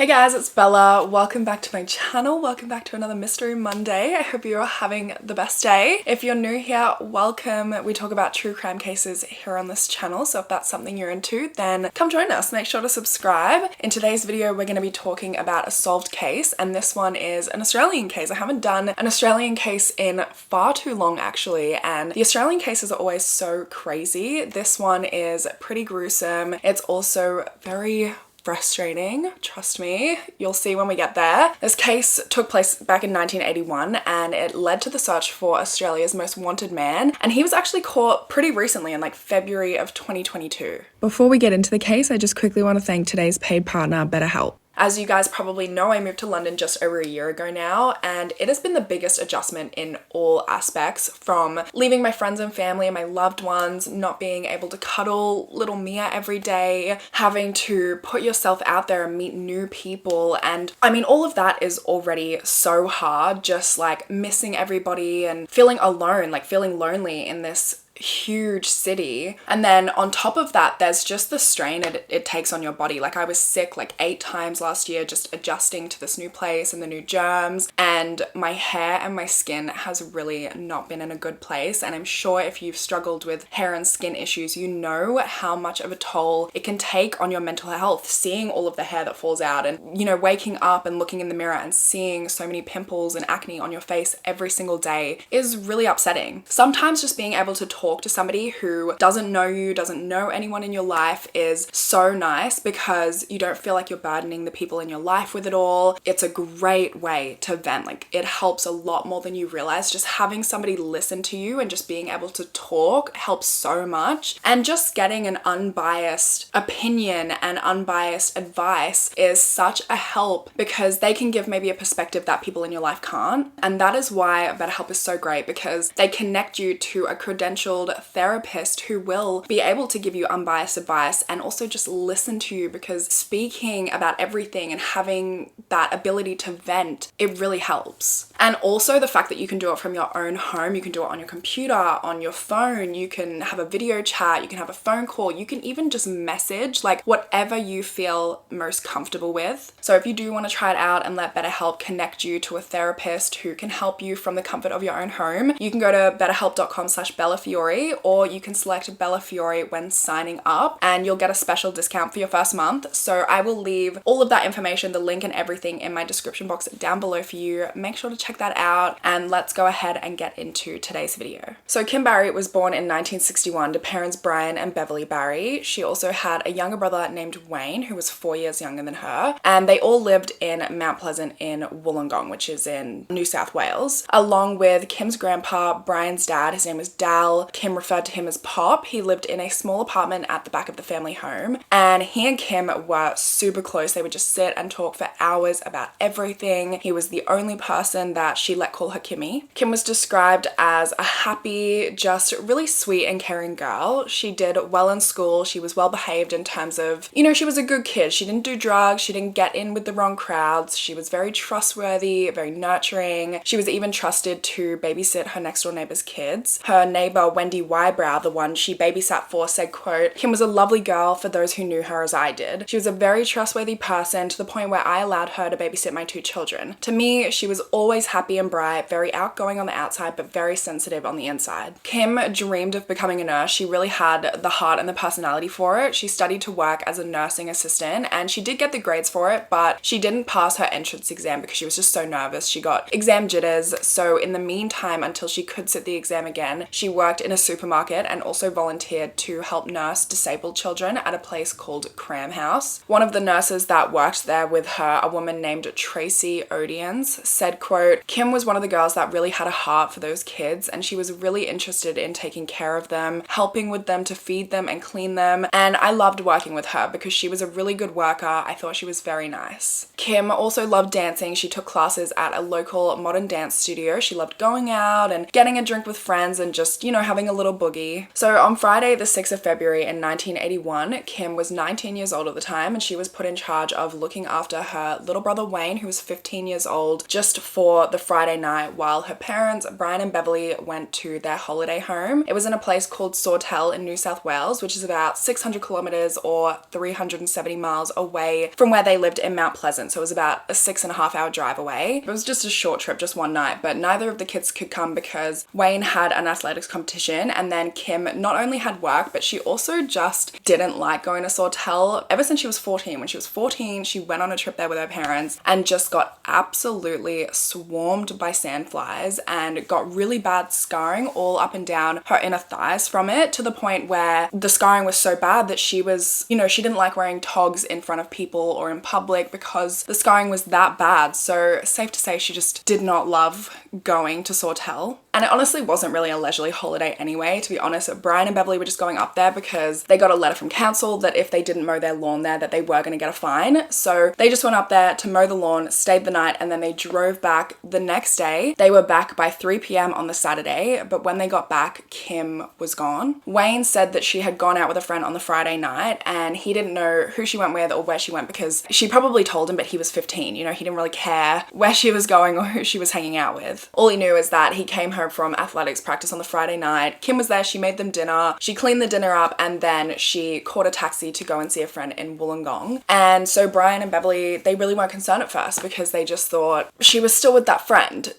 Hey guys, it's Bella. Welcome back to my channel. Welcome back to another Mystery Monday. I hope you're having the best day. If you're new here, welcome. We talk about true crime cases here on this channel, so if that's something you're into, then come join us. Make sure to subscribe. In today's video, we're going to be talking about a solved case, and this one is an Australian case. I haven't done an Australian case in far too long, actually, and the Australian cases are always so crazy. This one is pretty gruesome. It's also very frustrating, trust me. You'll see when we get there. This case took place back in 1981 and it led to the search for Australia's most wanted man, and he was actually caught pretty recently in like February of 2022. Before we get into the case, I just quickly want to thank today's paid partner, BetterHelp. As you guys probably know, I moved to London just over a year ago now, and it has been the biggest adjustment in all aspects, from leaving my friends and family and my loved ones, not being able to cuddle little Mia every day, having to put yourself out there and meet new people. And I mean, all of that is already so hard, just like missing everybody and feeling alone, like feeling lonely in this huge city. And then on top of that, there's just the strain it takes on your body. Like, I was sick like 8 times last year just adjusting to this new place and the new germs, and my hair and my skin has really not been in a good place. And I'm sure if you've struggled with hair and skin issues, you know how much of a toll it can take on your mental health, seeing all of the hair that falls out, and you know, waking up and looking in the mirror and seeing so many pimples and acne on your face every single day is really upsetting. Sometimes just being able to talk to somebody who doesn't know you, doesn't know anyone in your life, is so nice because you don't feel like you're burdening the people in your life with it all. It's a great way to vent. Like, it helps a lot more than you realize. Just having somebody listen to you and just being able to talk helps so much. And just getting an unbiased opinion and unbiased advice is such a help because they can give maybe a perspective that people in your life can't. And that is why BetterHelp is so great, because they connect you to a credentialed therapist who will be able to give you unbiased advice and also just listen to you, because speaking about everything and having that ability to vent, it really helps. And also the fact that you can do it from your own home, you can do it on your computer, on your phone, you can have a video chat, you can have a phone call, you can even just message, like whatever you feel most comfortable with. So if you do want to try it out and let BetterHelp connect you to a therapist who can help you from the comfort of your own home, you can go to betterhelp.com/BellaFiore, or you can select Bella Fiore when signing up and you'll get a special discount for your first month. So I will leave all of that information, the link and everything, in my description box down below for you. Make sure to check that out, and let's go ahead and get into today's video. So Kim Barry was born in 1961 to parents Brian and Beverly Barry. She also had a younger brother named Wayne, who was 4 years younger than her, and they all lived in Mount Pleasant in Wollongong, which is in New South Wales, along with Kim's grandpa, Brian's dad. His name was Dal. Kim referred to him as Pop. He lived in a small apartment at the back of the family home, and he and Kim were super close. They would just sit and talk for hours about everything. He was the only person that she let call her Kimmy. Kim was described as a happy, just really sweet and caring girl. She did well in school. She was well behaved in terms of, you know, she was a good kid. She didn't do drugs. She didn't get in with the wrong crowds. She was very trustworthy, very nurturing. She was even trusted to babysit her next door neighbor's kids. Her neighbor, Wendy Wybrow, the one she babysat for, said, quote, "Kim was a lovely girl for those who knew her as I did. She was a very trustworthy person to the point where I allowed her to babysit my 2 children. To me, she was always happy and bright, very outgoing on the outside, but very sensitive on the inside." Kim dreamed of becoming a nurse. She really had the heart and the personality for it. She studied to work as a nursing assistant, and she did get the grades for it, but she didn't pass her entrance exam because she was just so nervous. She got exam jitters. So in the meantime, until she could sit the exam again, she worked in a supermarket and also volunteered to help nurse disabled children at a place called Cram House. One of the nurses that worked there with her, a woman named Tracy Odians, said, quote, "Kim was one of the girls that really had a heart for those kids, and she was really interested in taking care of them, helping with them to feed them and clean them, and I loved working with her because she was a really good worker. I thought she was very nice." Kim also loved dancing. She took classes at a local modern dance studio. She loved going out and getting a drink with friends and just, you know, having having a little boogie. So on Friday, the 6th of February in 1981, Kim was 19 years old at the time, and she was put in charge of looking after her little brother Wayne, who was 15 years old, just for the Friday night while her parents, Brian and Beverly, went to their holiday home. It was in a place called Sawtell in New South Wales, which is about 600 kilometers or 370 miles away from where they lived in Mount Pleasant. So it was about a 6.5 hour drive away. It was just a short trip, just one night, but neither of the kids could come because Wayne had an athletics competition, and then Kim not only had work, but she also just didn't like going to Sawtell ever since she was 14. When she was 14, she went on a trip there with her parents and just got absolutely swarmed by sandflies and got really bad scarring all up and down her inner thighs from it, to the point where the scarring was so bad that she was, she didn't like wearing togs in front of people or in public because the scarring was that bad. So safe to say she just did not love going to Sawtell. And it honestly wasn't really a leisurely holiday anyway, to be honest. Brian and Beverly were just going up there because they got a letter from council that if they didn't mow their lawn there, that they were going to get a fine. So they just went up there to mow the lawn, stayed the night, and then they drove back the next day. They were back by 3 p.m. on the Saturday, but when they got back, Kim was gone. Wayne said that she had gone out with a friend on the Friday night, and he didn't know who she went with or where she went because she probably told him, but he was 15. He didn't really care where she was going or who she was hanging out with. All he knew is that he came home from athletics practice on the Friday night. Kim was there, she made them dinner, she cleaned the dinner up, and then she caught a taxi to go and see a friend in Wollongong. And so Brian and Beverly, they really weren't concerned at first because they just thought she was still with that friend.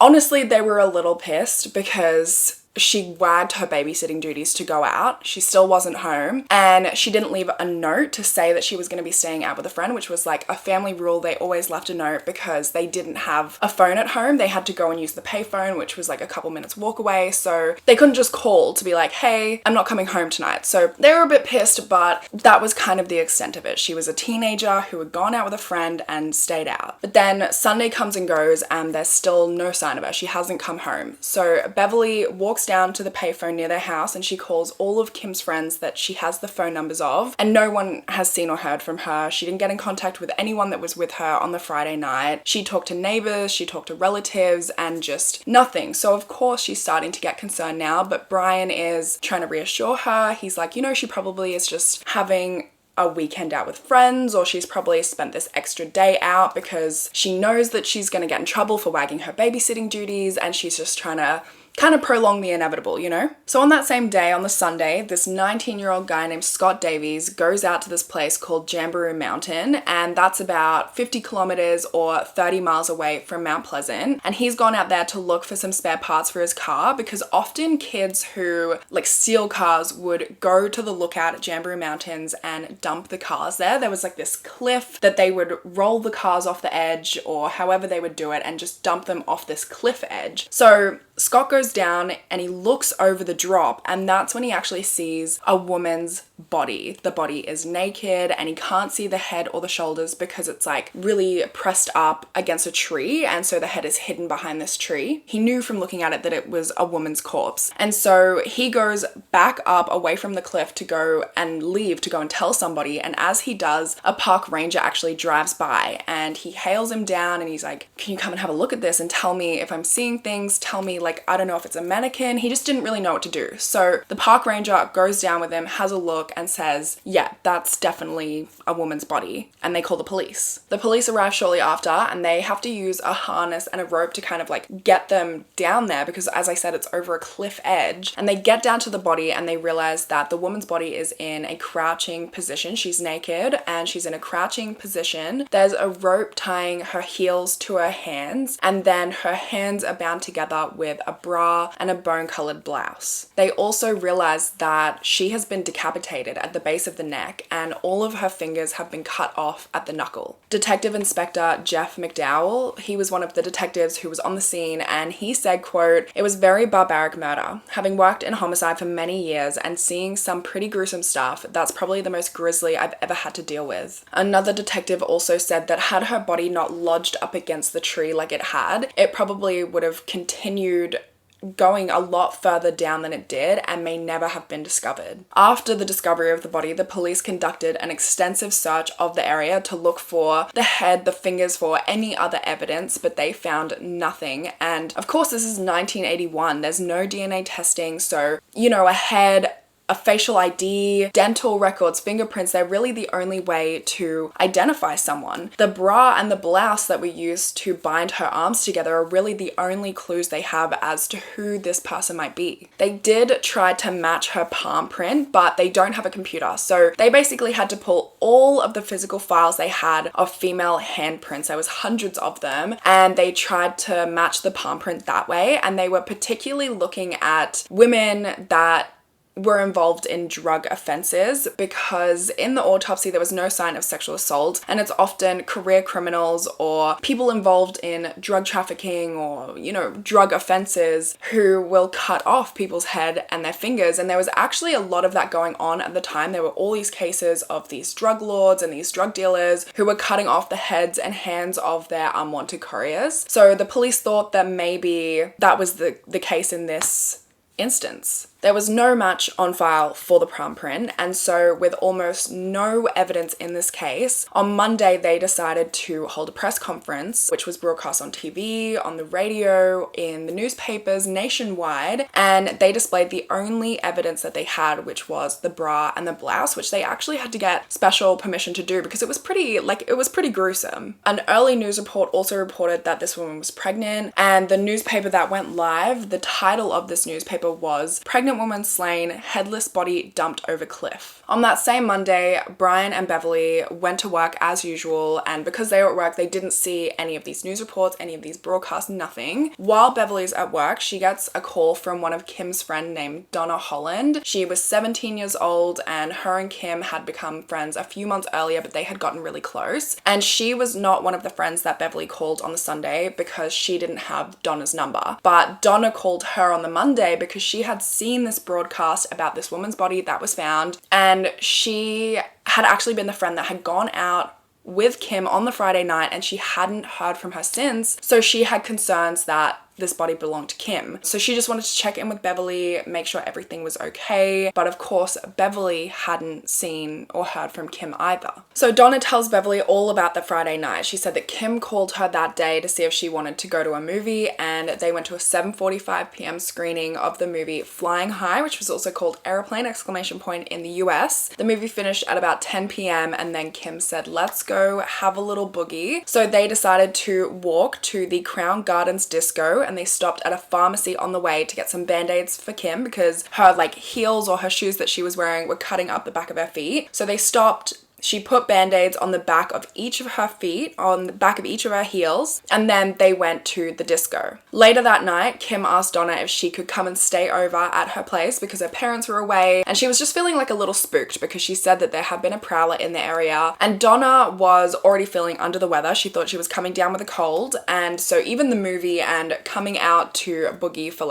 Honestly, they were a little pissed because she wagged her babysitting duties to go out. She still wasn't home, and she didn't leave a note to say that she was going to be staying out with a friend, which was like a family rule. They always left a note because they didn't have a phone at home. They had to go and use the payphone, which was like a couple minutes walk away. So they couldn't just call to be like, hey, I'm not coming home tonight. So they were a bit pissed, but that was kind of the extent of it. She was a teenager who had gone out with a friend and stayed out. But then Sunday comes and goes and there's still no sign of her. She hasn't come home. So Beverly walks down to the payphone near their house and she calls all of Kim's friends that she has the phone numbers of, and no one has seen or heard from her. She didn't get in contact with anyone that was with her on the Friday night. She talked to neighbors, she talked to relatives, and just nothing. So of course she's starting to get concerned now, but Brian is trying to reassure her. He's like, she probably is just having a weekend out with friends, or she's probably spent this extra day out because she knows that she's going to get in trouble for wagging her babysitting duties, and she's just trying to kind of prolong the inevitable, So on that same day, on the Sunday, this 19-year-old guy named Scott Davies goes out to this place called Jamboree Mountain, and that's about 50 kilometers or 30 miles away from Mount Pleasant. And he's gone out there to look for some spare parts for his car, because often kids who steal cars would go to the lookout at Jamboree Mountains and dump the cars there. There was this cliff that they would roll the cars off the edge, or however they would do it, and just dump them off this cliff edge. So Scott goes down and he looks over the drop, and that's when he actually sees a woman's body. The body is naked and he can't see the head or the shoulders because it's really pressed up against a tree, and so the head is hidden behind this tree. He knew from looking at it that it was a woman's corpse, and so he goes back up away from the cliff to go and leave to go and tell somebody. And as he does, a park ranger actually drives by and he hails him down and he's like, can you come and have a look at this and tell me if I'm seeing things? Tell me, I don't know if it's a mannequin. He just didn't really know what to do. So the park ranger goes down with him, has a look, and says, yeah, that's definitely a woman's body. And they call the police. The police arrive shortly after, and they have to use a harness and a rope to kind of get them down there because, as I said, it's over a cliff edge. And they get down to the body and they realize that the woman's body is in a crouching position. She's naked and she's in a crouching position. There's a rope tying her heels to her hands, and then her hands are bound together with a bra and a bone-colored blouse. They also realize that she has been decapitated at the base of the neck and all of her fingers have been cut off at the knuckle. Detective Inspector Jeff McDowell, he was one of the detectives who was on the scene, and he said, quote, "It was very barbaric murder. Having worked in homicide for many years and seeing some pretty gruesome stuff, that's probably the most grisly I've ever had to deal with." Another detective also said that had her body not lodged up against the tree like it had, it probably would have continued going a lot further down than it did and may never have been discovered. After the discovery of the body, the police conducted an extensive search of the area to look for the head, the fingers, for any other evidence, but they found nothing. And of course, this is 1981. There's no DNA testing, so, a head, a facial ID, dental records, fingerprints, they're really the only way to identify someone. The bra and the blouse that were used to bind her arms together are really the only clues they have as to who this person might be. They did try to match her palm print, but they don't have a computer. So they basically had to pull all of the physical files they had of female handprints. There was hundreds of them, and they tried to match the palm print that way. And they were particularly looking at women that were involved in drug offenses, because in the autopsy there was no sign of sexual assault, and it's often career criminals or people involved in drug trafficking or drug offenses who will cut off people's head and their fingers. And there was actually a lot of that going on at the time. There were all these cases of these drug lords and these drug dealers who were cutting off the heads and hands of their unwanted couriers. So the police thought that maybe that was the case in this instance. There was no match on file for the palm print, and so with almost no evidence in this case, on Monday they decided to hold a press conference, which was broadcast on TV, on the radio, in the newspapers nationwide, and they displayed the only evidence that they had, which was the bra and the blouse, which they actually had to get special permission to do because it was pretty gruesome. An early news report also reported that this woman was pregnant, and the newspaper that went live, the title of this newspaper was "Pregnant Woman Slain, Headless Body Dumped Over Cliff." On that same Monday, Brian and Beverly went to work as usual, and because they were at work, they didn't see any of these news reports, any of these broadcasts, nothing. While Beverly's at work, she gets a call from one of Kim's friends named Donna Holland. She was 17 years old, and her and Kim had become friends a few months earlier, but they had gotten really close. And she was not one of the friends that Beverly called on the Sunday because she didn't have Donna's number. But Donna called her on the Monday because she had seen this broadcast about this woman's body that was found, and she had actually been the friend that had gone out with Kim on the Friday night, and she hadn't heard from her since, so she had concerns that this body belonged to Kim. So she just wanted to check in with Beverly, make sure everything was okay. But of course, Beverly hadn't seen or heard from Kim either. So Donna tells Beverly all about the Friday night. She said that Kim called her that day to see if she wanted to go to a movie, and they went to a 7:45 p.m. screening of the movie Flying High, which was also called Airplane! In the US. The movie finished at about 10 p.m. and then Kim said, "Let's go have a little boogie." So they decided to walk to the Crown Gardens Disco, and they stopped at a pharmacy on the way to get some band-aids for Kim because her heels or her shoes that she was wearing were cutting up the back of her feet. So they stopped. She put band-aids on the back of each of her feet, on the back of each of her heels, and then they went to the disco. Later that night, Kim asked Donna if she could come and stay over at her place because her parents were away, and she was just feeling a little spooked because she said that there had been a prowler in the area, and Donna was already feeling under the weather. She thought she was coming down with a cold, and so even the movie and coming out to boogie for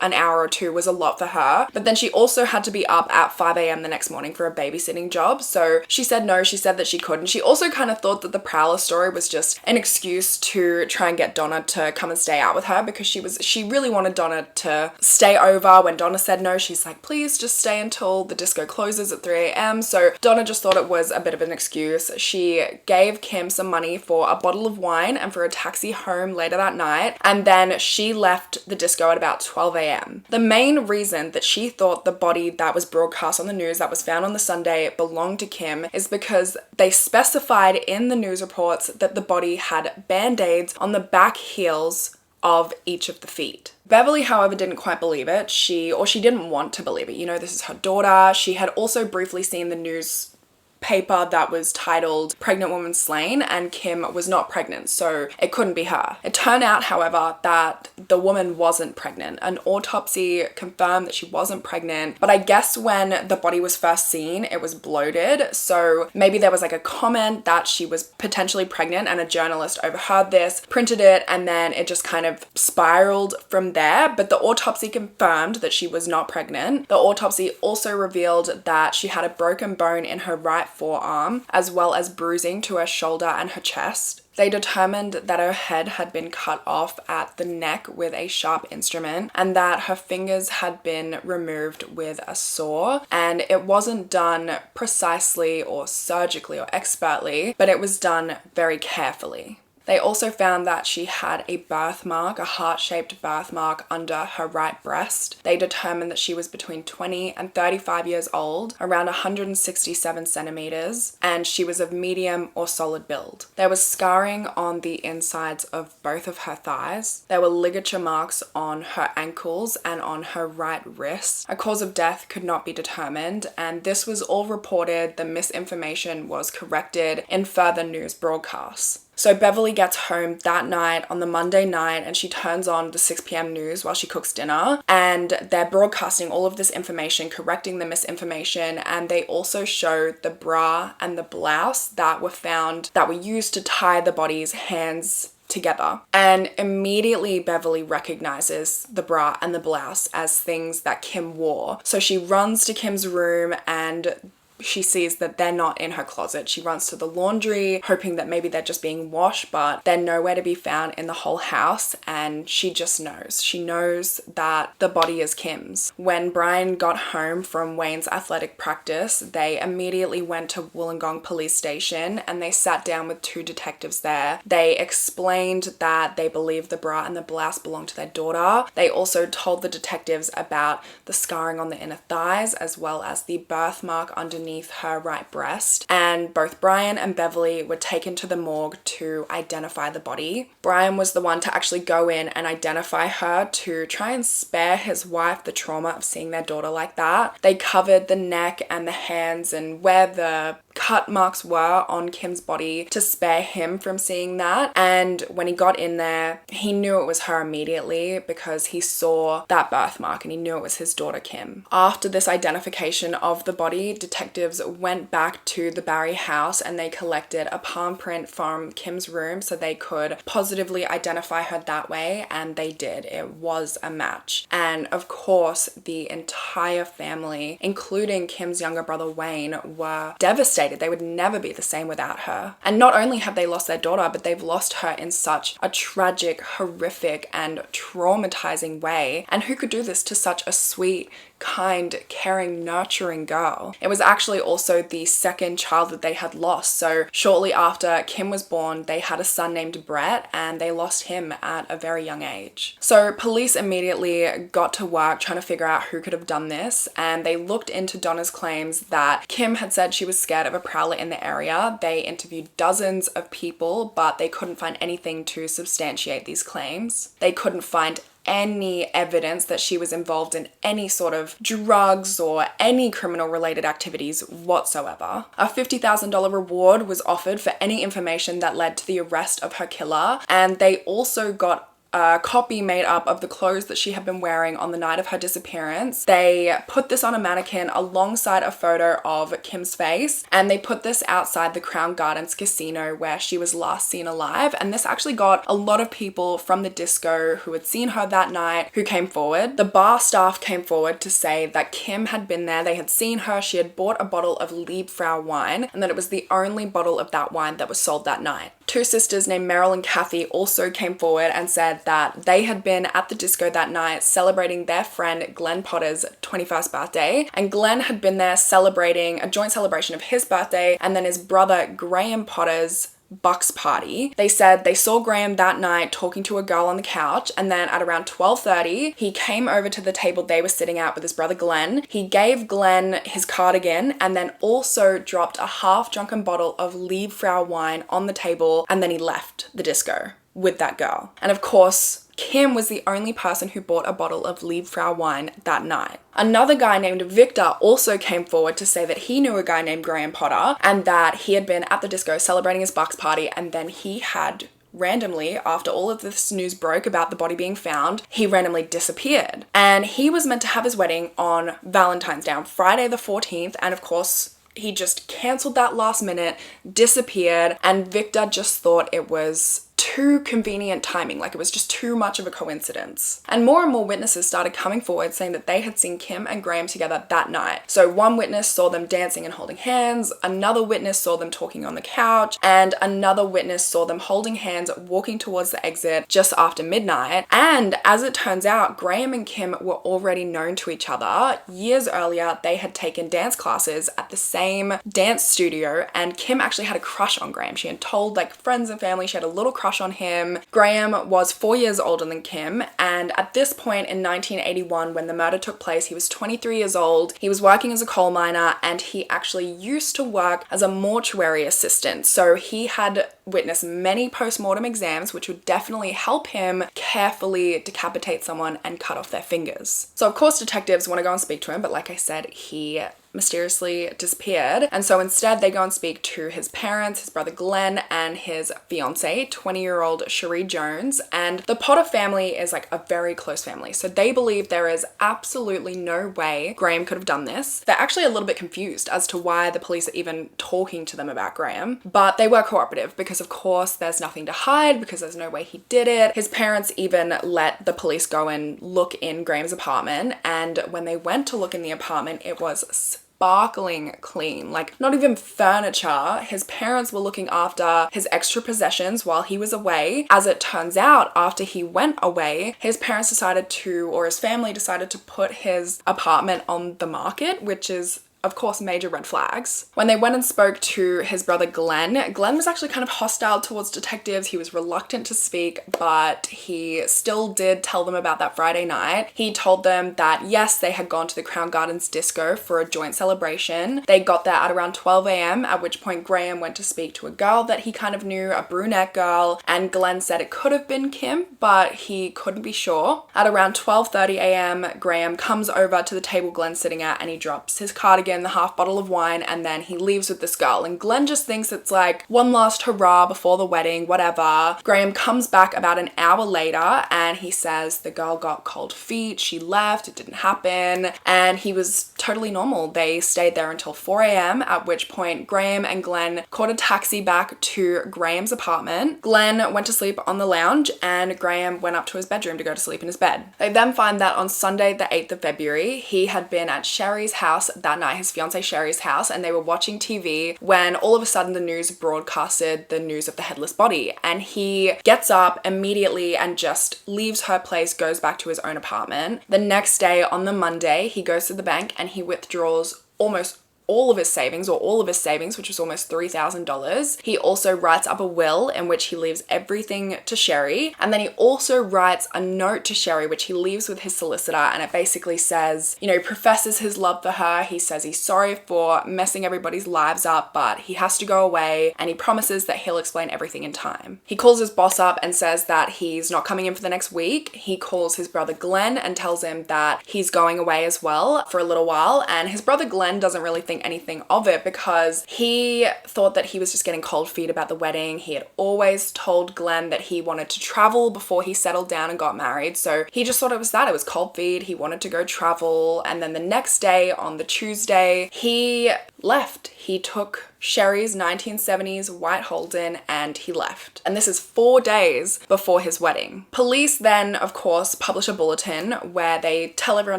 an hour or two was a lot for her. But then she also had to be up at 5 a.m. the next morning for a babysitting job, so she said no, she said that she couldn't. She also kind of thought that the prowler story was just an excuse to try and get Donna to come and stay out with her because she really wanted Donna to stay over. When Donna said no, she's like, "Please just stay until the disco closes at 3 a.m. So Donna just thought it was a bit of an excuse. She gave Kim some money for a bottle of wine and for a taxi home later that night, and then she left the disco at about 12 a.m. The main reason that she thought the body that was broadcast on the news that was found on the Sunday belonged to Kim is because they specified in the news reports that the body had band-aids on the back heels of each of the feet. Beverly, however, didn't quite believe it. She didn't want to believe it. This is her daughter. She had also briefly seen the news paper that was titled "Pregnant Woman Slain," and Kim was not pregnant, so it couldn't be her. It turned out, however, that the woman wasn't pregnant. An autopsy confirmed that she wasn't pregnant, but I guess when the body was first seen, it was bloated, so maybe there was a comment that she was potentially pregnant, and a journalist overheard this, printed it, and then it just kind of spiraled from there. But the autopsy confirmed that she was not pregnant. The autopsy also revealed that she had a broken bone in her right right forearm, as well as bruising to her shoulder and her chest. They determined that her head had been cut off at the neck with a sharp instrument and that her fingers had been removed with a saw. And it wasn't done precisely or surgically or expertly, but it was done very carefully. They also found that she had a birthmark, a heart-shaped birthmark under her right breast. They determined that she was between 20 and 35 years old, around 167 centimeters, and she was of medium or solid build. There was scarring on the insides of both of her thighs. There were ligature marks on her ankles and on her right wrist. A cause of death could not be determined, and this was all reported. The misinformation was corrected in further news broadcasts. So Beverly gets home that night on the Monday night and she turns on the 6 p.m. news while she cooks dinner, and they're broadcasting all of this information, correcting the misinformation, and they also show the bra and the blouse that were found that were used to tie the body's hands together. And immediately Beverly recognizes the bra and the blouse as things that Kim wore. So she runs to Kim's room and she sees that they're not in her closet. She runs to the laundry, hoping that maybe they're just being washed, but they're nowhere to be found in the whole house, and she just knows. She knows that the body is Kim's. When Brian got home from Wayne's athletic practice, they immediately went to Wollongong police station and they sat down with 2 detectives there. They explained that they believed the bra and the blouse belonged to their daughter. They also told the detectives about the scarring on the inner thighs as well as the birthmark underneath her right breast, and both Brian and Beverly were taken to the morgue to identify the body. Brian was the one to actually go in and identify her to try and spare his wife the trauma of seeing their daughter like that. They covered the neck and the hands and where the cut marks were on Kim's body to spare him from seeing that. And when he got in there, he knew it was her immediately because he saw that birthmark and he knew it was his daughter Kim. After this identification of the body, detectives went back to the Barry house and they collected a palm print from Kim's room so they could positively identify her that way, and they did. It was a match. And of course, the entire family, including Kim's younger brother Wayne, were devastated. They would never be the same without her. And not only have they lost their daughter, but they've lost her in such a tragic, horrific, and traumatizing way. And who could do this to such a sweet, kind, caring, nurturing girl? It was actually also the second child that they had lost. So shortly after Kim was born, they had a son named Brett, and they lost him at a very young age. So police immediately got to work trying to figure out who could have done this, and they looked into Donna's claims that Kim had said she was scared of a prowler in the area. They interviewed dozens of people, but they couldn't find anything to substantiate these claims. They couldn't find any evidence that she was involved in any sort of drugs or any criminal related activities whatsoever. A $50,000 reward was offered for any information that led to the arrest of her killer, and they also got a copy made up of the clothes that she had been wearing on the night of her disappearance. They put this on a mannequin alongside a photo of Kim's face, and they put this outside the Crown Gardens casino where she was last seen alive. And this actually got a lot of people from the disco who had seen her that night who came forward. The bar staff came forward to say that Kim had been there, they had seen her, she had bought a bottle of Liebfrau wine, and that it was the only bottle of that wine that was sold that night. 2 sisters named Meryl and Kathy also came forward and said that they had been at the disco that night celebrating their friend Glenn Potter's 21st birthday, and Glenn had been there celebrating a joint celebration of his birthday and then his brother Graham Potter's Bucks party. They said they saw Graham that night talking to a girl on the couch, and then at around 12:30 he came over to the table they were sitting at with his brother Glenn. He gave Glenn his cardigan and then also dropped a half-drunken bottle of Liebfrau wine on the table, and then he left the disco with that girl. And of course, Kim was the only person who bought a bottle of Liebfrau wine that night. Another guy named Victor also came forward to say that he knew a guy named Graham Potter and that he had been at the disco celebrating his Bucks party, and then he had randomly, after all of this news broke about the body being found, he randomly disappeared. And he was meant to have his wedding on Valentine's Day, on Friday the 14th, and of course, he just cancelled that last minute, disappeared, and Victor just thought it was too convenient timing, like it was just too much of a coincidence. And more witnesses started coming forward saying that they had seen Kim and Graham together that night. So one witness saw them dancing and holding hands, another witness saw them talking on the couch, and another witness saw them holding hands walking towards the exit just after midnight. And as it turns out, Graham and Kim were already known to each other. Years earlier, they had taken dance classes at the same dance studio, and Kim actually had a crush on Graham. She had told like friends and family she had a little crush on him. Graham was 4 years older than Kim, and at this point in 1981, when the murder took place, he was 23 years old. He was working as a coal miner, and he actually used to work as a mortuary assistant. So he had witnessed many post-mortem exams, which would definitely help him carefully decapitate someone and cut off their fingers. So of course detectives want to go and speak to him, but like I said, he mysteriously disappeared. And so instead they go and speak to his parents, his brother Glenn, and his fiance, 20-year-old Cherie Jones. And the Potter family is like a very close family. So they believe there is absolutely no way Graham could have done this. They're actually a little bit confused as to why the police are even talking to them about Graham, but they were cooperative because of course there's nothing to hide, because there's no way he did it. His parents even let the police go and look in Graham's apartment, and when they went to look in the apartment, it was sparkling clean, like not even furniture. His parents were looking after his extra possessions while he was away. As it turns out, after he went away, his parents decided to, or his family decided to put his apartment on the market, which is of course major red flags. When they went and spoke to his brother Glenn, Glenn was actually kind of hostile towards detectives. He was reluctant to speak, but he still did tell them about that Friday night. He told them that yes, they had gone to the Crown Gardens disco for a joint celebration. They got there at around 12 a.m, at which point Graham went to speak to a girl that he kind of knew, a brunette girl, and Glenn said it could have been Kim, but he couldn't be sure. At around 12:30 a.m, Graham comes over to the table Glenn's sitting at, and he drops his cardigan, the half bottle of wine, and then he leaves with this girl. And Glenn just thinks it's like one last hurrah before the wedding, whatever. Graham comes back about an hour later and he says the girl got cold feet, she left, it didn't happen, and he was totally normal. They stayed there until 4 a.m, at which point Graham and Glenn caught a taxi back to Graham's apartment. Glenn went to sleep on the lounge and Graham went up to his bedroom to go to sleep in his bed. They then find that on Sunday the 8th of February, he had been at Sherry's house that night, his fiance Sherry's house, and they were watching TV when all of a sudden the news broadcasted the news of the headless body, and he gets up immediately and just leaves her place, goes back to his own apartment. The next day, on the Monday, he goes to the bank and he withdraws almost all of his savings, which was almost $3,000. He also writes up a will in which he leaves everything to Sherry. And then he also writes a note to Sherry, which he leaves with his solicitor. And it basically says, you know, professes his love for her. He says he's sorry for messing everybody's lives up, but he has to go away. And he promises that he'll explain everything in time. He calls his boss up and says that he's not coming in for the next week. He calls his brother Glenn and tells him that he's going away as well for a little while. And his brother Glenn doesn't really think anything of it because he thought that he was just getting cold feet about the wedding. He had always told Glenn that he wanted to travel before he settled down and got married. So he just thought it was that. It was cold feet. He wanted to go travel. And then the next day, on the Tuesday, he left. He took Sherry's 1970s white Holden and he left. And this is 4 days before his wedding. Police then, of course, publish a bulletin where they tell everyone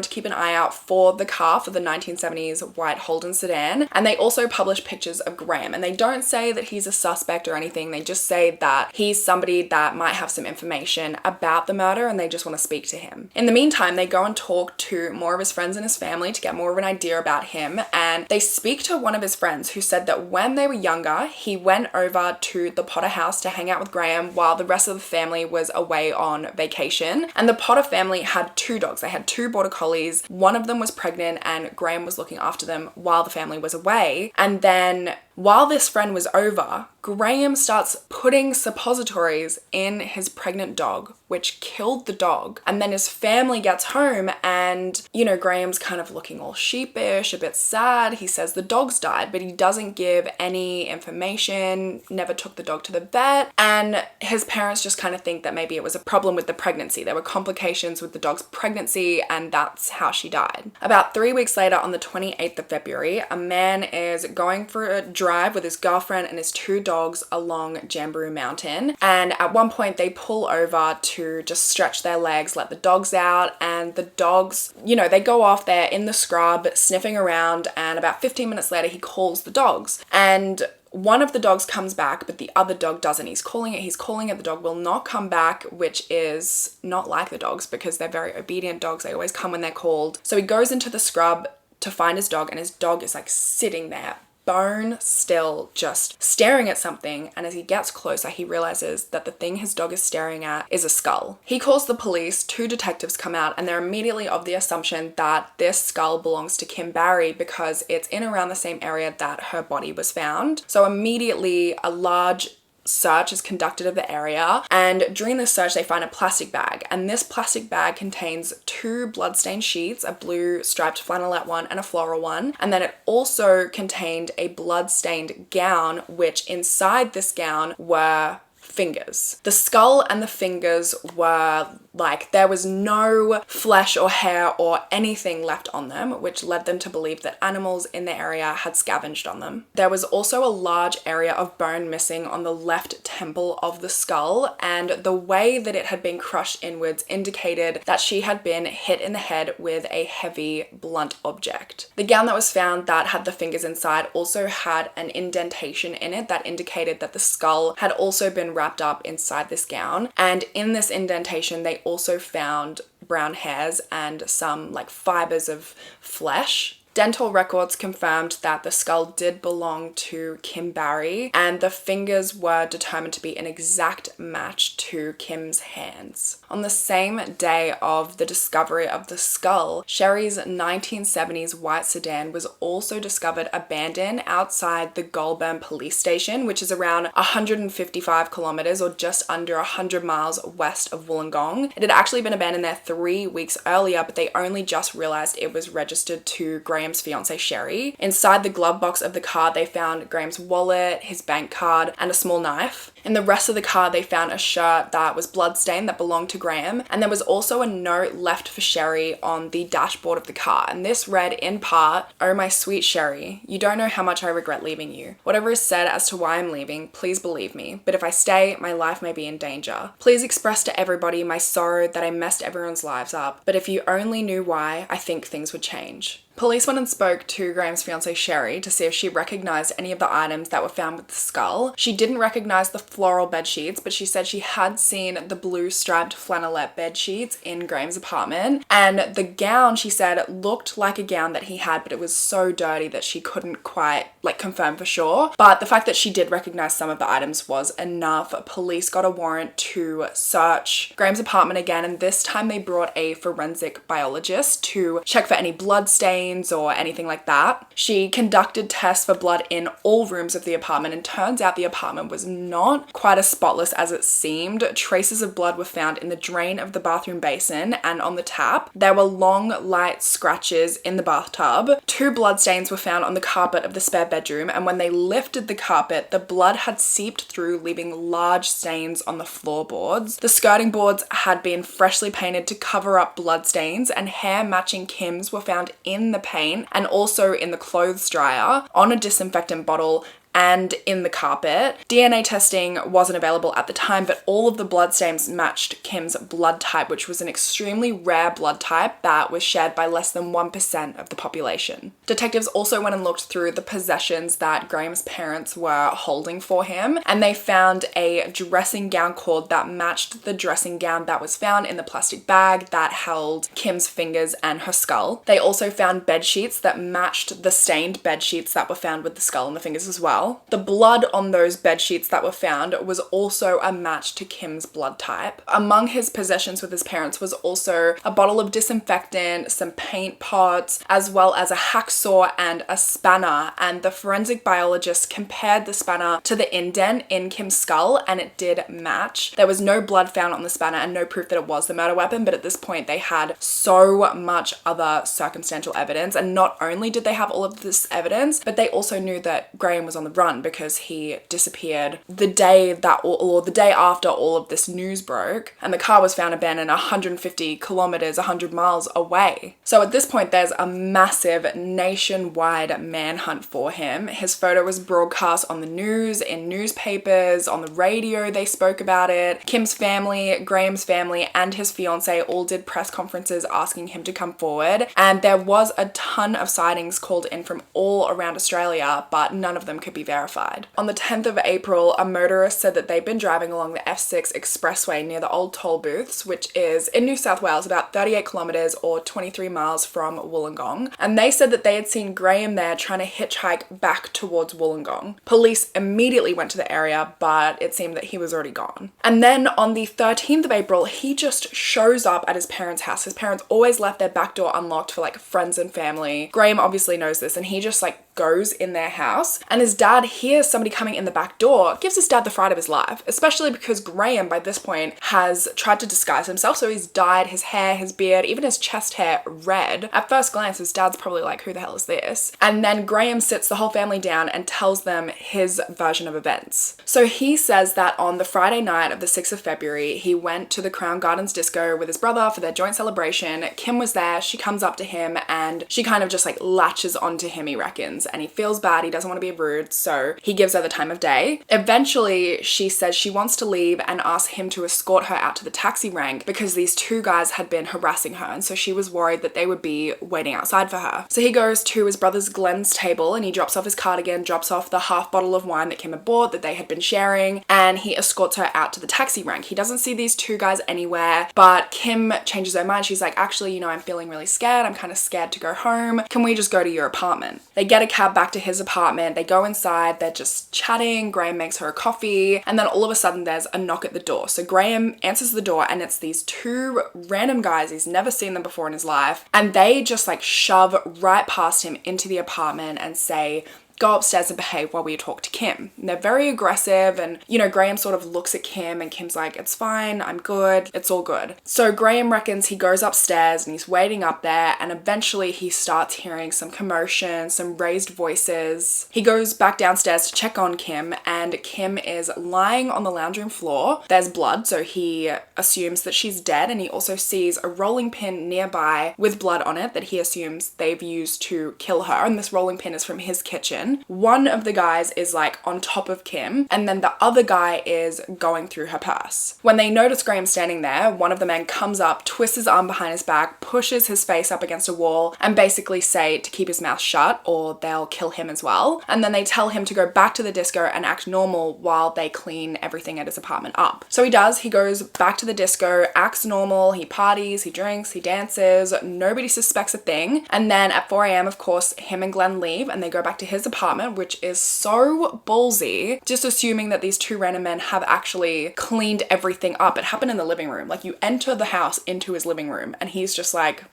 to keep an eye out for the car, for the 1970s white Holden sedan. And they also publish pictures of Graham. And they don't say that he's a suspect or anything. They just say that he's somebody that might have some information about the murder and they just want to speak to him. In the meantime, they go and talk to more of his friends and his family to get more of an idea about him. And they speak to one of his friends who said that when they were younger, he went over to the Potter house to hang out with Graham while the rest of the family was away on vacation. And the Potter family had 2 dogs. They had 2 border collies. One of them was pregnant and Graham was looking after them while the family was away. And then while this friend was over, Graham starts putting suppositories in his pregnant dog, which killed the dog. And then his family gets home and, you know, Graham's kind of looking all sheepish, a bit sad. He says the dog's died, but he doesn't give any information, never took the dog to the vet. And his parents just kind of think that maybe it was a problem with the pregnancy. There were complications with the dog's pregnancy and that's how she died. About 3 weeks later, on the 28th of February, a man is going for a drink drive with his girlfriend and his 2 dogs along Jamboree Mountain. And at one point they pull over to just stretch their legs, let the dogs out, and the dogs, you know, they go off there in the scrub sniffing around, and about 15 minutes later he calls the dogs. And one of the dogs comes back, but the other dog doesn't. He's calling it, the dog will not come back, which is not like the dogs because they're very obedient dogs. They always come when they're called. So he goes into the scrub to find his dog, and his dog is like sitting there, bone still, just staring at something. And as he gets closer, he realizes that the thing his dog is staring at is a skull. He calls the police, 2 detectives come out, and they're immediately of the assumption that this skull belongs to Kim Barry because it's in around the same area that her body was found. So immediately a large search is conducted of the area, and during this search they find a plastic bag, and this plastic bag contains 2 bloodstained sheets, a blue striped flannelette one and a floral one, and then it also contained a bloodstained gown, which inside this gown were fingers. The skull and the fingers were like, there was no flesh or hair or anything left on them, which led them to believe that animals in the area had scavenged on them. There was also a large area of bone missing on the left temple of the skull, and the way that it had been crushed inwards indicated that she had been hit in the head with a heavy, blunt object. The gown that was found that had the fingers inside also had an indentation in it that indicated that the skull had also been wrapped up inside this gown, and in this indentation they also found brown hairs and some like fibers of flesh. Dental records confirmed that the skull did belong to Kim Barry, and the fingers were determined to be an exact match to Kim's hands. On the same day of the discovery of the skull, Sherry's 1970s white sedan was also discovered abandoned outside the Goulburn police station, which is around 155 kilometers or just under 100 miles west of Wollongong. It had actually been abandoned there 3 weeks earlier, but they only just realized it was registered to Graham's fiance Sherry. Inside the glove box of the car, they found Graham's wallet, his bank card, and a small knife. In the rest of the car, they found a shirt that was bloodstained that belonged to Graham, and there was also a note left for Sherry on the dashboard of the car, and this read in part, "Oh my sweet Sherry, you don't know how much I regret leaving you. Whatever is said as to why I'm leaving, please believe me, but if I stay, my life may be in danger. Please express to everybody my sorrow that I messed everyone's lives up, but if you only knew why, I think things would change." Police went and spoke to Graham's fiancée Sherry to see if she recognized any of the items that were found with the skull. She didn't recognize the floral bed sheets, but she said she had seen the blue striped flannelette bed sheets in Graham's apartment. And the gown, she said, looked like a gown that he had, but it was so dirty that she couldn't quite confirm for sure. But the fact that she did recognize some of the items was enough. Police got a warrant to search Graham's apartment again, and this time they brought a forensic biologist to check for any blood stains or anything like that. She conducted tests for blood in all rooms of the apartment, and turns out the apartment was not quite as spotless as it seemed. Traces of blood were found in the drain of the bathroom basin and on the tap. There were long, light scratches in the bathtub. 2 blood stains were found on the carpet of the spare bedroom, and when they lifted the carpet, the blood had seeped through, leaving large stains on the floorboards. The skirting boards had been freshly painted to cover up blood stains, and hair matching Kim's were found in the paint and also in the clothes dryer, on a disinfectant bottle, and in the carpet. DNA testing wasn't available at the time, but all of the bloodstains matched Kim's blood type, which was an extremely rare blood type that was shared by less than 1% of the population. Detectives also went and looked through the possessions that Graham's parents were holding for him, and they found a dressing gown cord that matched the dressing gown that was found in the plastic bag that held Kim's fingers and her skull. They also found bed sheets that matched the stained bed sheets that were found with the skull and the fingers as well. The blood on those bed sheets that were found was also a match to Kim's blood type. Among his possessions with his parents was also a bottle of disinfectant, some paint pots, as well as a hacksaw and a spanner, and the forensic biologist compared the spanner to the indent in Kim's skull, and it did match. There was no blood found on the spanner and no proof that it was the murder weapon, but at this point they had so much other circumstantial evidence, and not only did they have all of this evidence, but they also knew that Graham was on the the run because he disappeared the day that, or the day after all of this news broke, and the car was found abandoned 150 kilometers, 100 miles away. So at this point, there's a massive nationwide manhunt for him. His photo was broadcast on the news, in newspapers, on the radio, they spoke about it. Kim's family, Graham's family, and his fiance all did press conferences asking him to come forward, and there was a ton of sightings called in from all around Australia, but none of them could be verified. On the 10th of April, a motorist said that they'd been driving along the F6 expressway near the old toll booths, which is in New South Wales, about 38 kilometers or 23 miles from Wollongong, and they said that they had seen Graham there trying to hitchhike back towards Wollongong. Police immediately went to the area, but it seemed that he was already gone. And then on the 13th of April, he just shows up at his parents' house. His parents always left their back door unlocked for like friends and family. Graham obviously knows this, and he just like goes in their house, and his dad hears somebody coming in the back door. Gives his dad the fright of his life, especially because Graham by this point has tried to disguise himself, so he's dyed his hair, his beard, even his chest hair red. At first glance, his dad's probably like, who the hell is this? And then Graham sits the whole family down and tells them his version of events. So he says that on the Friday night of the 6th of February, he went to the Crown Gardens disco with his brother for their joint celebration. Kim was there, she comes up to him, and she kind of just like latches onto him, he reckons, and he feels bad, he doesn't want to be rude, so he gives her the time of day. Eventually, she says she wants to leave and asks him to escort her out to the taxi rank because these two guys had been harassing her, and so she was worried that they would be waiting outside for her. So he goes to his brother's Glenn's table and he drops off his cardigan, drops off the half bottle of wine that Kim had bought that they had been sharing, and he escorts her out to the taxi rank. He doesn't see these two guys anywhere, but Kim changes her mind. She's like, actually, you know, I'm feeling really scared. I'm kind of scared to go home. Can we just go to your apartment? They get a cab back to his apartment. They go inside. They're just chatting. Graham makes her a coffee, and then all of a sudden there's a knock at the door. So Graham answers the door, and it's these two random guys. He's never seen them before in his life, and they just like shove right past him into the apartment and say, go upstairs and behave while we talk to Kim. And they're very aggressive, and you know, Graham sort of looks at Kim and Kim's like, it's fine, I'm good, it's all good. So Graham reckons he goes upstairs and he's waiting up there, and eventually he starts hearing some commotion, some raised voices. He goes back downstairs to check on Kim, and Kim is lying on the lounge room floor. There's blood, so he assumes that she's dead, and he also sees a rolling pin nearby with blood on it that he assumes they've used to kill her, and this rolling pin is from his kitchen. One of the guys is like on top of Kim, and then the other guy is going through her purse. When they notice Graham standing there, one of the men comes up, twists his arm behind his back, pushes his face up against a wall, and basically say to keep his mouth shut or they'll kill him as well. And then they tell him to go back to the disco and act normal while they clean everything at his apartment up. So he does. He goes back to the disco, acts normal, he parties, he drinks, he dances, nobody suspects a thing. And then at 4 a.m, of course, him and Glenn leave and they go back to his apartment, which is so ballsy, just assuming that these two random men have actually cleaned everything up. It happened in the living room. Like, you enter the house into his living room and he's just like,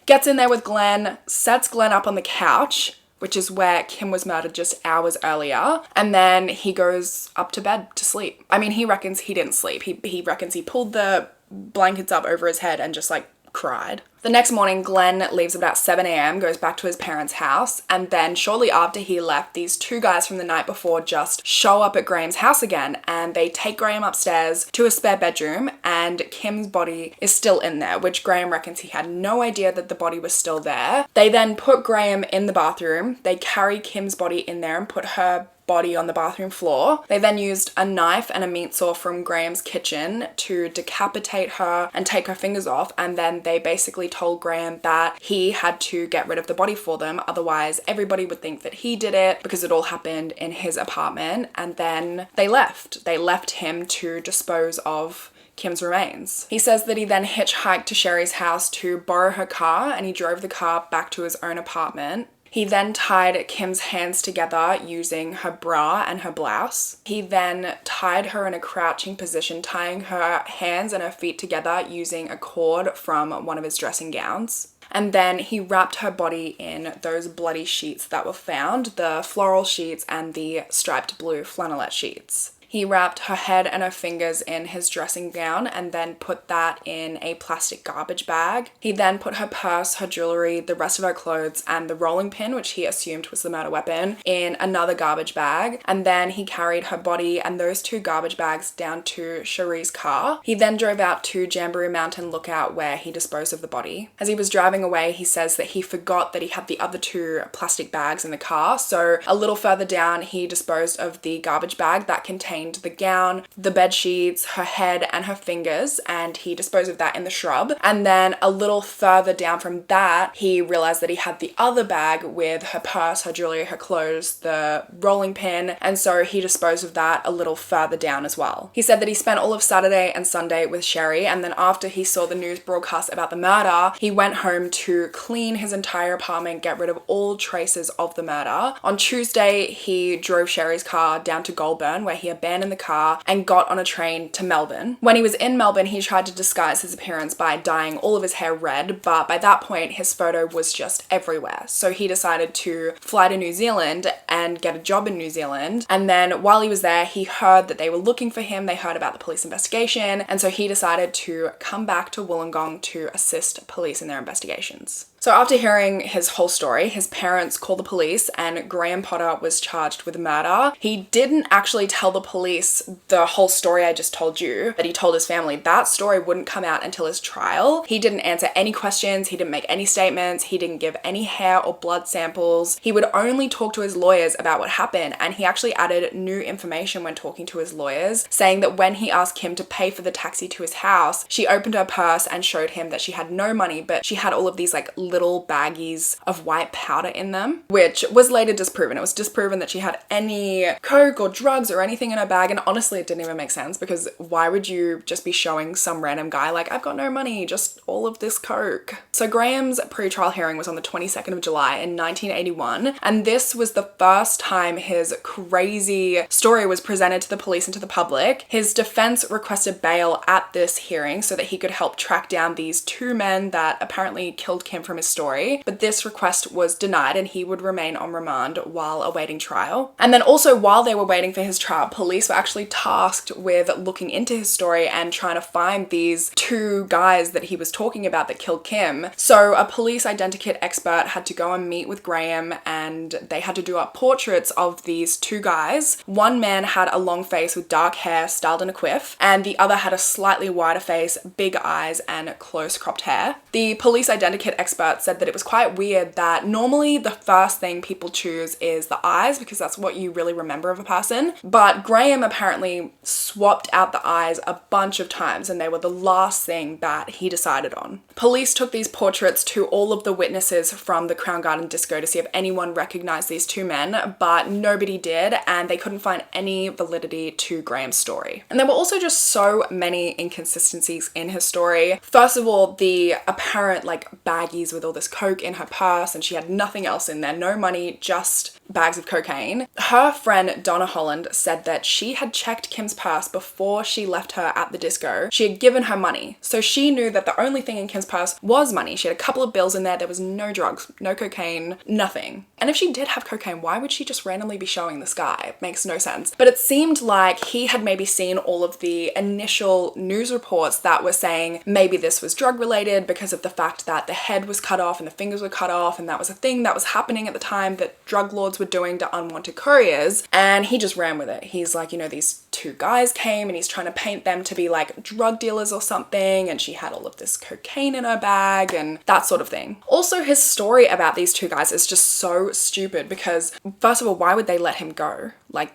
gets in there with Glenn, sets Glenn up on the couch, which is where Kim was murdered just hours earlier, and then he goes up to bed to sleep. I mean, he reckons he didn't sleep. He reckons he pulled the blankets up over his head and just like cried. The next morning, Glenn leaves about 7 a.m, goes back to his parents' house, and then shortly after he left, these two guys from the night before just show up at Graham's house again, and they take Graham upstairs to a spare bedroom, and Kim's body is still in there, which Graham reckons he had no idea that the body was still there. They then put Graham in the bathroom. They carry Kim's body in there and put her body on the bathroom floor. They then used a knife and a meat saw from Graham's kitchen to decapitate her and take her fingers off, and then they basically told Graham that he had to get rid of the body for them, otherwise everybody would think that he did it because it all happened in his apartment. And then they left him to dispose of Kim's remains. He says that he then hitchhiked to Sherry's house to borrow her car, and he drove the car back to his own apartment. He then tied Kim's hands together using her bra and her blouse. He then tied her in a crouching position, tying her hands and her feet together using a cord from one of his dressing gowns. And then he wrapped her body in those bloody sheets that were found, the floral sheets and the striped blue flannelette sheets. He wrapped her head and her fingers in his dressing gown and then put that in a plastic garbage bag. He then put her purse, her jewelry, the rest of her clothes, and the rolling pin, which he assumed was the murder weapon, in another garbage bag. And then he carried her body and those two garbage bags down to Cherie's car. He then drove out to Jamboree Mountain Lookout where he disposed of the body. As he was driving away, he says that he forgot that he had the other two plastic bags in the car. So a little further down, he disposed of the garbage bag that contained the gown, the bed sheets, her head, and her fingers, and he disposed of that in the shrub. And then a little further down from that, he realized that he had the other bag with her purse, her jewelry, her clothes, the rolling pin, and so he disposed of that a little further down as well. He said that he spent all of Saturday and Sunday with Cherie, and then after he saw the news broadcast about the murder, he went home to clean his entire apartment, get rid of all traces of the murder. On Tuesday, he drove Cherie's car down to Goulburn, where he abandoned the car and got on a train to Melbourne. When he was in Melbourne, he tried to disguise his appearance by dyeing all of his hair red, but by that point, his photo was just everywhere. So he decided to fly to New Zealand and get a job in New Zealand. And then while he was there, he heard that they were looking for him. They heard about the police investigation. And so he decided to come back to Wollongong to assist police in their investigations. So after hearing his whole story, his parents called the police and Graham Potter was charged with murder. He didn't actually tell the police the whole story I just told you that he told his family. That story wouldn't come out until his trial. He didn't answer any questions. He didn't make any statements. He didn't give any hair or blood samples. He would only talk to his lawyers about what happened, and he actually added new information when talking to his lawyers, saying that when he asked Kim to pay for the taxi to his house, she opened her purse and showed him that she had no money, but she had all of these like little baggies of white powder in them, which was later disproven. It was disproven that she had any coke or drugs or anything in her bag, and honestly it didn't even make sense, because why would you just be showing some random guy like, I've got no money, just all of this coke? So Graham's pre-trial hearing was on the 22nd of July in 1981, and this was the first time his crazy story was presented to the police and to the public. His defense requested bail at this hearing so that he could help track down these two men that apparently killed Kim from his story, but this request was denied and he would remain on remand while awaiting trial. And then also while they were waiting for his trial, police were actually tasked with looking into his story and trying to find these two guys that he was talking about that killed Kim. So a police identikit expert had to go and meet with Graham, and they had to do up portraits of these two guys. One man had a long face with dark hair styled in a quiff, and the other had a slightly wider face, big eyes, and close cropped hair. The police identikit expert said that it was quite weird that normally the first thing people choose is the eyes, because that's what you really remember of a person. But Graham apparently swapped out the eyes a bunch of times, and they were the last thing that he decided on. Police took these portraits to all of the witnesses from the Crown Garden disco to see if anyone recognized these two men, but nobody did, and they couldn't find any validity to Graham's story. And there were also just so many inconsistencies in his story. First of all, the apparent like baggies with all this coke in her purse, and she had nothing else in there, no money, just bags of cocaine. Her friend Donna Holland said that she had checked Kim's purse before she left her at the disco. She had given her money, so she knew that the only thing in Kim's purse was money. She had a couple of bills in there. There was no drugs, no cocaine, nothing. And if she did have cocaine, why would she just randomly be showing this guy? It makes no sense. But it seemed like he had maybe seen all of the initial news reports that were saying maybe this was drug related because of the fact that the head was cut off and the fingers were cut off, and that was a thing that was happening at the time that drug lords were doing to unwanted couriers, and he just ran with it. He's like, you know, these two guys came and he's trying to paint them to be like drug dealers or something, and she had all of this cocaine in her bag and that sort of thing. Also, his story about these two guys is just so stupid because, first of all, why would they let him go? Like,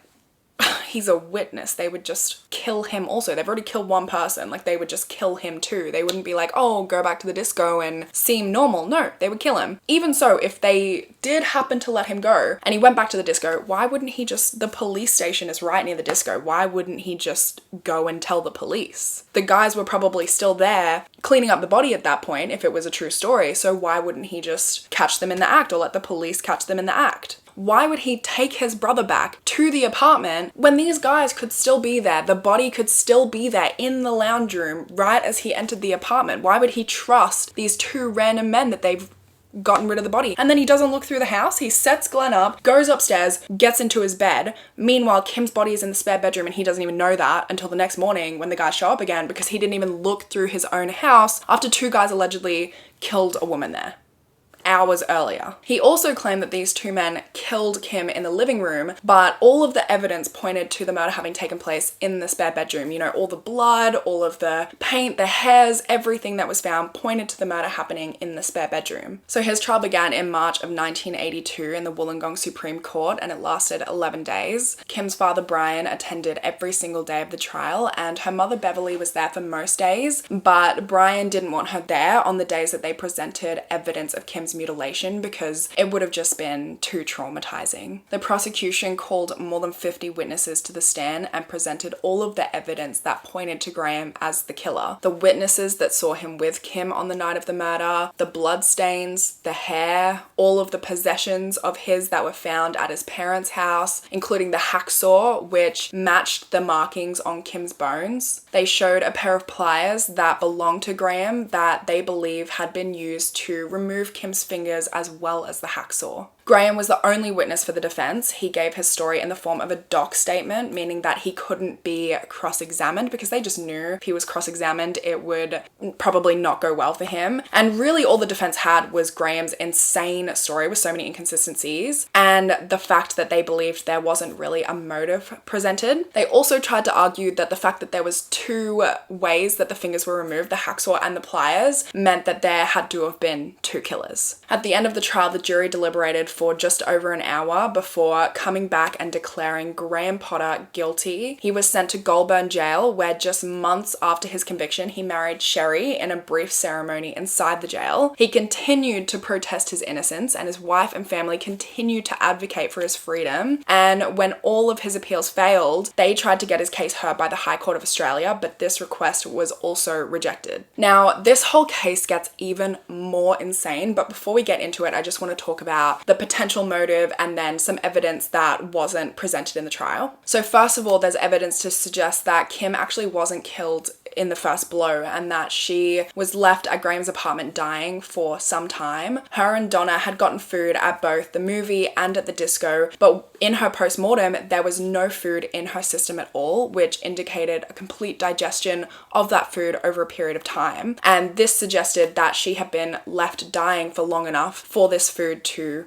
he's a witness. They would just kill him also. They've already killed one person. Like, they would just kill him too. They wouldn't be like, oh, go back to the disco and seem normal. No, they would kill him. Even so, if they did happen to let him go and he went back to the disco, why wouldn't he just, the police station is right near the disco. Why wouldn't he just go and tell the police? The guys were probably still there cleaning up the body at that point if it was a true story. So why wouldn't he just catch them in the act or let the police catch them in the act? Why would he take his brother back to the apartment when these guys could still be there? The body could still be there in the lounge room right as he entered the apartment. Why would he trust these two random men that they've gotten rid of the body. And then he doesn't look through the house. He sets Glenn up, goes upstairs, gets into his bed. Meanwhile, Kim's body is in the spare bedroom and he doesn't even know that until the next morning when the guys show up again, because he didn't even look through his own house after 2 guys allegedly killed a woman there hours earlier. He also claimed that these 2 men killed Kim in the living room, but all of the evidence pointed to the murder having taken place in the spare bedroom. You know, all the blood, all of the paint, the hairs, everything that was found pointed to the murder happening in the spare bedroom. So his trial began in March of 1982 in the Wollongong Supreme Court, and it lasted 11 days. Kim's father Brian attended every single day of the trial, and her mother Beverly was there for most days, but Brian didn't want her there on the days that they presented evidence of Kim's mutilation because it would have just been too traumatizing. The prosecution called more than 50 witnesses to the stand and presented all of the evidence that pointed to Graham as the killer. The witnesses that saw him with Kim on the night of the murder, the blood stains, the hair, all of the possessions of his that were found at his parents' house, including the hacksaw, which matched the markings on Kim's bones. They showed a pair of pliers that belonged to Graham that they believe had been used to remove Kim's fingers as well as the hacksaw. Graham was the only witness for the defense. He gave his story in the form of a doc statement, meaning that he couldn't be cross-examined because they just knew if he was cross-examined, it would probably not go well for him. And really all the defense had was Graham's insane story with so many inconsistencies and the fact that they believed there wasn't really a motive presented. They also tried to argue that the fact that there was 2 ways that the fingers were removed, the hacksaw and the pliers, meant that there had to have been 2 killers. At the end of the trial, the jury deliberated for just over an hour before coming back and declaring Graham Potter guilty. He was sent to Goulburn jail, where just months after his conviction, he married Sherry in a brief ceremony inside the jail. He continued to protest his innocence, and his wife and family continued to advocate for his freedom. And when all of his appeals failed, they tried to get his case heard by the High Court of Australia, but this request was also rejected. Now, this whole case gets even more insane, but before we get into it, I just want to talk about the potential motive and then some evidence that wasn't presented in the trial. So first of all, there's evidence to suggest that Kim actually wasn't killed in the first blow and that she was left at Graham's apartment dying for some time. Her and Donna had gotten food at both the movie and at the disco, but in her post-mortem, there was no food in her system at all, which indicated a complete digestion of that food over a period of time. And this suggested that she had been left dying for long enough for this food to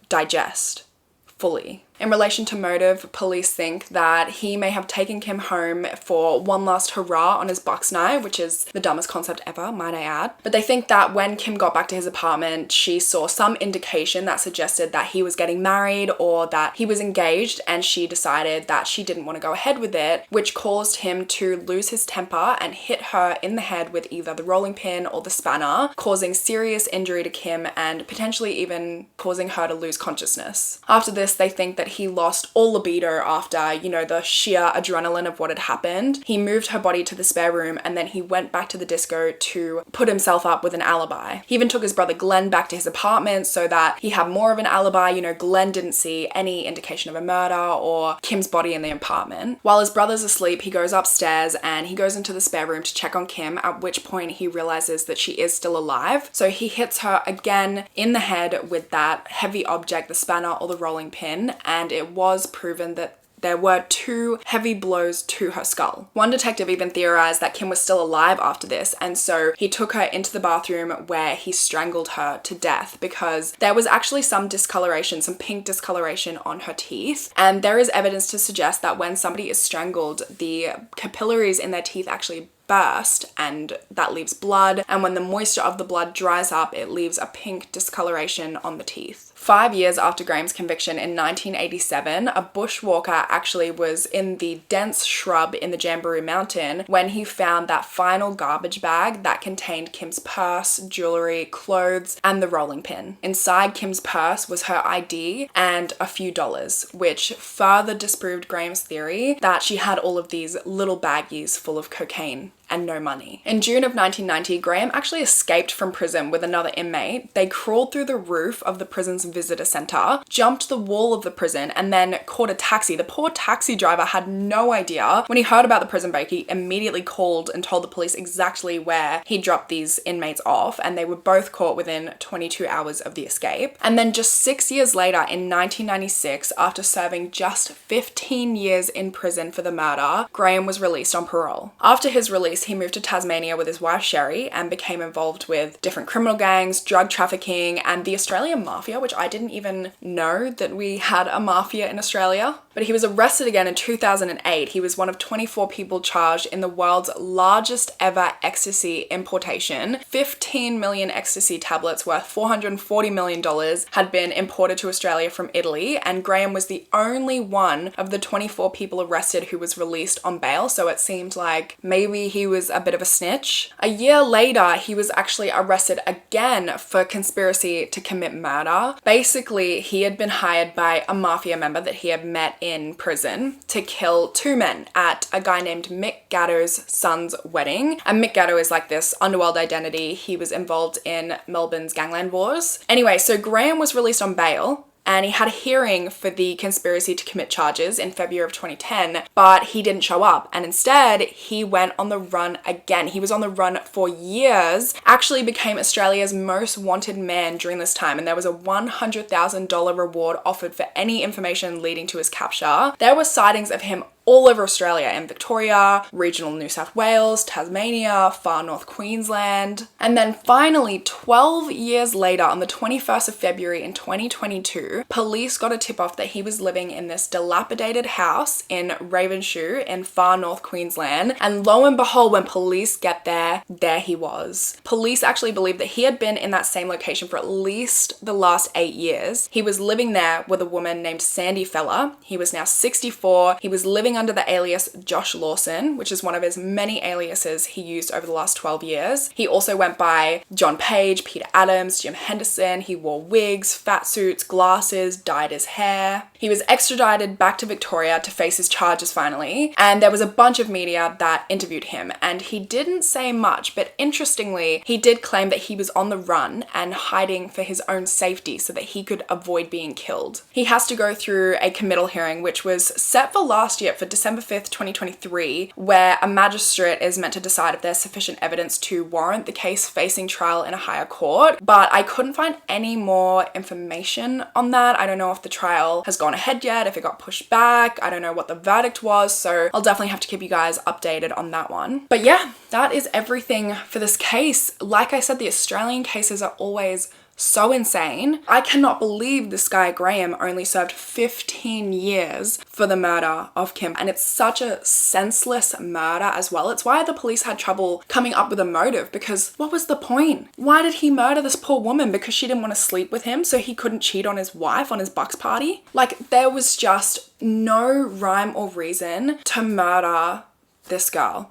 digest fully. In relation to motive, police think that he may have taken Kim home for one last hurrah on his bucks night, which is the dumbest concept ever, might I add. But they think that when Kim got back to his apartment, she saw some indication that suggested that he was getting married or that he was engaged, and she decided that she didn't want to go ahead with it, which caused him to lose his temper and hit her in the head with either the rolling pin or the spanner, causing serious injury to Kim and potentially even causing her to lose consciousness. After this, they think that he lost all libido after, the sheer adrenaline of what had happened. He moved her body to the spare room and then he went back to the disco to put himself up with an alibi. He even took his brother Glenn back to his apartment so that he had more of an alibi. Glenn didn't see any indication of a murder or Kim's body in the apartment. While his brother's asleep, he goes upstairs and he goes into the spare room to check on Kim, at which point he realizes that she is still alive. So he hits her again in the head with that heavy object, the spanner or the rolling pin, and it was proven that there were 2 heavy blows to her skull. One detective even theorized that Kim was still alive after this, and so he took her into the bathroom where he strangled her to death because there was actually some discoloration, some pink discoloration on her teeth. And there is evidence to suggest that when somebody is strangled, the capillaries in their teeth actually burst and that leaves blood, and when the moisture of the blood dries up, it leaves a pink discoloration on the teeth. 5 years after Graham's conviction in 1987, a bushwalker actually was in the dense shrub in the Jamboree Mountain when he found that final garbage bag that contained Kim's purse, jewelry, clothes, and the rolling pin. Inside Kim's purse was her ID and a few dollars, which further disproved Graham's theory that she had all of these little baggies full of cocaine and no money. In June of 1990, Graham actually escaped from prison with another inmate. They crawled through the roof of the prison's visitor center, jumped the wall of the prison, and then caught a taxi. The poor taxi driver had no idea. When he heard about the prison break, he immediately called and told the police exactly where he dropped these inmates off, and they were both caught within 22 hours of the escape. And then just 6 years later, in 1996, after serving just 15 years in prison for the murder, Graham was released on parole. After his release, he moved to Tasmania with his wife Sherry and became involved with different criminal gangs, drug trafficking, and the Australian mafia, which I didn't even know that we had a mafia in Australia. But he was arrested again in 2008. He was one of 24 people charged in the world's largest ever ecstasy importation. 15 million ecstasy tablets worth $440 million had been imported to Australia from Italy, and Graham was the only one of the 24 people arrested who was released on bail, so it seemed like maybe he was a bit of a snitch. A year later, he was actually arrested again for conspiracy to commit murder. Basically, he had been hired by a mafia member that he had met in prison to kill two men at a guy named Mick Gatto's son's wedding. And Mick Gatto is like this underworld identity. He was involved in Melbourne's gangland wars. Anyway, so Graham was released on bail, and he had a hearing for the conspiracy to commit charges in February of 2010, but he didn't show up, and instead he went on the run again. He was on the run for years, actually became Australia's most wanted man during this time, and there was a $100,000 reward offered for any information leading to his capture. There were sightings of him all over Australia, in Victoria, regional New South Wales, Tasmania, far north Queensland. And then finally, 12 years later, on the 21st of February in 2022, police got a tip-off that he was living in this dilapidated house in Ravenshoe in far north Queensland. And lo and behold, when police get there, there he was. Police actually believe that he had been in that same location for at least the last 8 years. He was living there with a woman named Sandy Feller. He was now 64. He was living under the alias Josh Lawson, which is one of his many aliases he used over the last 12 years. He also went by John Page, Peter Adams, Jim Henderson. He wore wigs, fat suits, glasses, dyed his hair. He was extradited back to Victoria to face his charges finally, and there was a bunch of media that interviewed him, and he didn't say much, but interestingly, he did claim that he was on the run and hiding for his own safety so that he could avoid being killed. He has to go through a committal hearing, which was set for last year, for December 5th, 2023, where a magistrate is meant to decide if there's sufficient evidence to warrant the case facing trial in a higher court, but I couldn't find any more information on that. I don't know if the trial has gone ahead yet, if it got pushed back. I don't know what the verdict was, so I'll definitely have to keep you guys updated on that one. But yeah, that is everything for this case. Like I said, the Australian cases are always so insane. I cannot believe this guy Graham only served 15 years for the murder of Kim, and it's such a senseless murder as well. It's why the police had trouble coming up with a motive, because what was the point? Why did he murder this poor woman? Because she didn't want to sleep with him so he couldn't cheat on his wife on his bucks party? Like, there was just no rhyme or reason to murder this girl.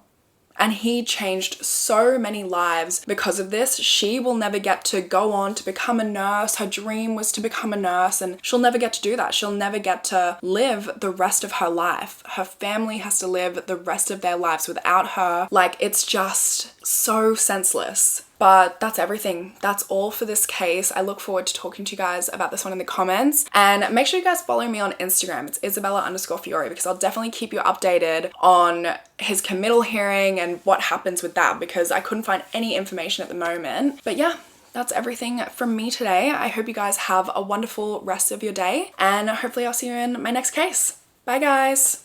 And he changed so many lives because of this. She will never get to go on to become a nurse. Her dream was to become a nurse, and she'll never get to do that. She'll never get to live the rest of her life. Her family has to live the rest of their lives without her. Like, it's just so senseless. But that's everything. That's all for this case. I look forward to talking to you guys about this one in the comments. And make sure you guys follow me on Instagram. It's Isabella_Fiore, because I'll definitely keep you updated on his committal hearing and what happens with that, because I couldn't find any information at the moment. But yeah, that's everything from me today. I hope you guys have a wonderful rest of your day, and hopefully I'll see you in my next case. Bye guys.